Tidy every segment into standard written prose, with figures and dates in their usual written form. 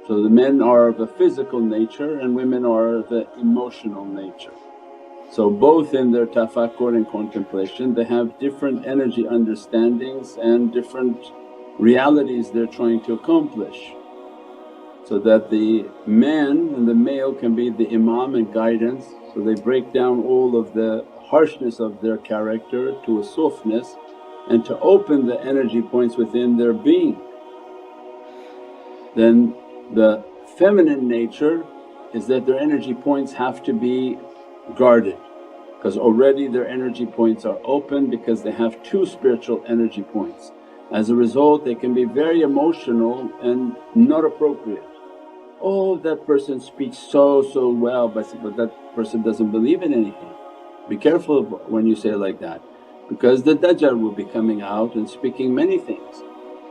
So the men are of a physical nature and women are of the emotional nature. So both in their tafakkur and contemplation they have different energy understandings and different realities they're trying to accomplish. So that the man and the male can be the imam and guidance, so they break down all of the harshness of their character to a softness and to open the energy points within their being. Then the feminine nature is that their energy points have to be guarded because already their energy points are open because they have two spiritual energy points. As a result they can be very emotional and not appropriate. Oh, that person speaks so well but that person doesn't believe in anything. Be careful when you say like that because the Dajjal will be coming out and speaking many things.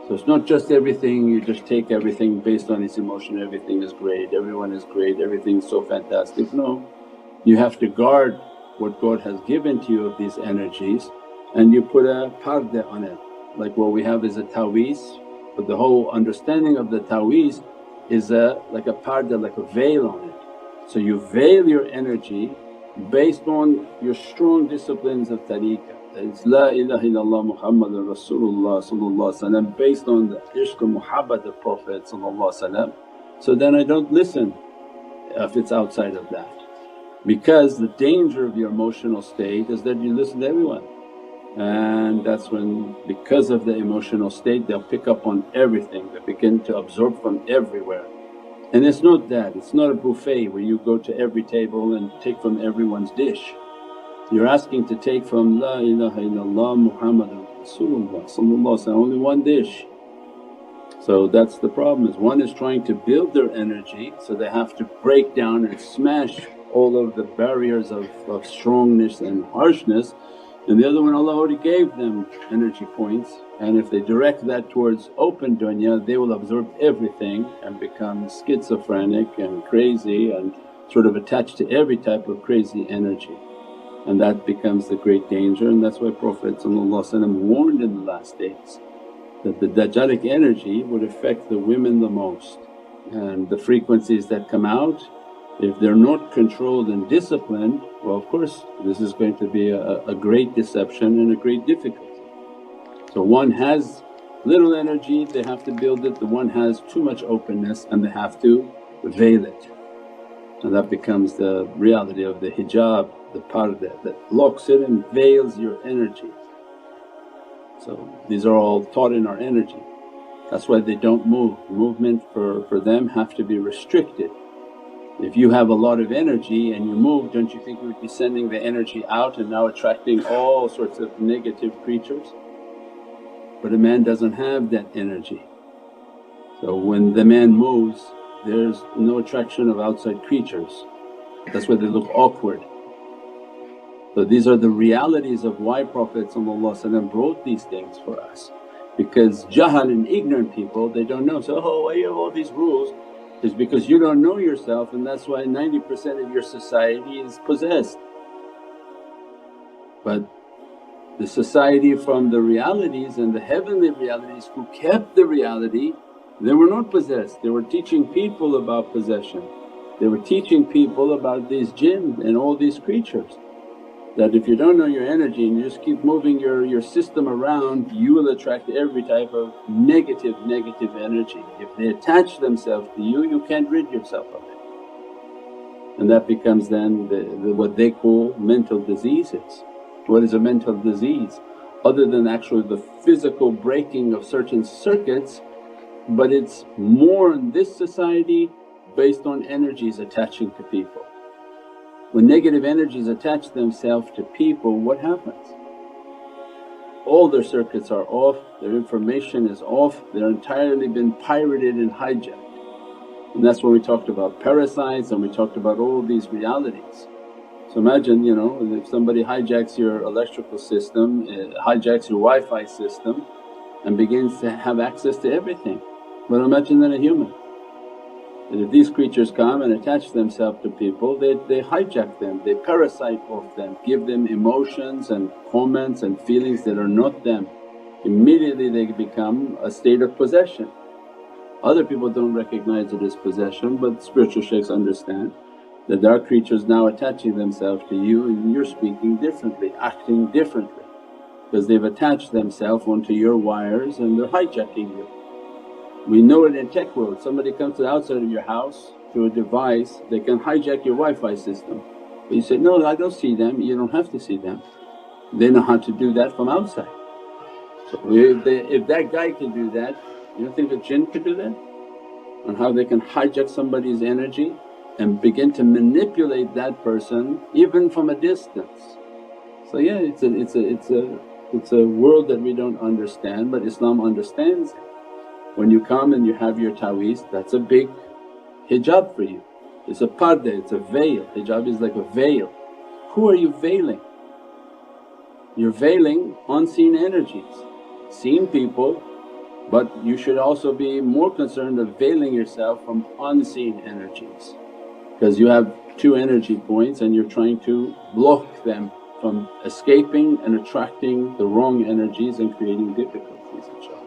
So it's not just everything, you just take everything based on its emotion, everything is great, everyone is great, everything's so fantastic. No, you have to guard what God has given to you of these energies and you put a parda on it. Like what we have is a taweez, but the whole understanding of the taweez is like a parda, like a veil on it. So you veil your energy based on your strong disciplines of tariqah. It's La ilaha illallah Muhammadan Rasulullah based on the ishq and muhabbat of Prophet. So then I don't listen if it's outside of that, because the danger of your emotional state is that you listen to everyone and that's when because of the emotional state they'll pick up on everything, they begin to absorb from everywhere. And it's not that, it's not a buffet where you go to every table and take from everyone's dish. You're asking to take from La ilaha illallah Muhammadan Rasulullah only one dish. So that's the problem, is one is trying to build their energy so they have to break down and smash all of the barriers of strongness and harshness, and the other one Allah already gave them energy points, and if they direct that towards open dunya they will absorb everything and become schizophrenic and crazy and sort of attached to every type of crazy energy. And that becomes the great danger, and that's why Prophet warned in the last days that the Dajjalic energy would affect the women the most. And the frequencies that come out, if they're not controlled and disciplined, well of course this is going to be a great deception and a great difficulty. So one has little energy, they have to build it, the one has too much openness and they have to veil it. And that becomes the reality of the hijab, the parda that locks it and veils your energy. So these are all taught in our energy. That's why they don't move. Movement for them have to be restricted. If you have a lot of energy and you move, don't you think you would be sending the energy out and now attracting all sorts of negative creatures? But a man doesn't have that energy. So when the man moves there's no attraction of outside creatures, that's why they look awkward. So these are the realities of why Prophet brought these things for us, because jahal and ignorant people they don't know. So, oh why you have all these rules? Is because you don't know yourself, and that's why 90% of your society is possessed. But the society from the realities and the heavenly realities who kept the reality, they were not possessed, they were teaching people about possession. They were teaching people about these jinn and all these creatures, that if you don't know your energy and you just keep moving your system around, you will attract every type of negative energy. If they attach themselves to you, you can't rid yourself of it. And that becomes then what they call mental diseases. What is a mental disease? Other than actually the physical breaking of certain circuits, but it's more in this society based on energies attaching to people. When negative energies attach themselves to people, what happens? All their circuits are off, their information is off, they're entirely been pirated and hijacked. And that's when we talked about parasites and we talked about all these realities. So imagine if somebody hijacks your electrical system, hijacks your Wi-Fi system and begins to have access to everything. But imagine then a human. And if these creatures come and attach themselves to people, they hijack them, they parasite off them, give them emotions and comments and feelings that are not them. Immediately they become a state of possession. Other people don't recognize it as possession, but spiritual shaykhs understand that there are creatures now attaching themselves to you and you're speaking differently, acting differently because they've attached themselves onto your wires and they're hijacking you. We know it in tech world, somebody comes to the outside of your house through a device, they can hijack your Wi-Fi system. But you say, no, I don't see them. You don't have to see them, they know how to do that from outside. So if that guy can do that, you don't think a jinn could do that? On how they can hijack somebody's energy and begin to manipulate that person even from a distance. So yeah, it's a world that we don't understand, but Islam understands it. When you come and you have your taweez, that's a big hijab for you. It's a parda, it's a veil. Hijab is like a veil. Who are you veiling? You're veiling unseen energies, seen people, but you should also be more concerned of veiling yourself from unseen energies because you have two energy points and you're trying to block them from escaping and attracting the wrong energies and creating difficulties, inshaAllah.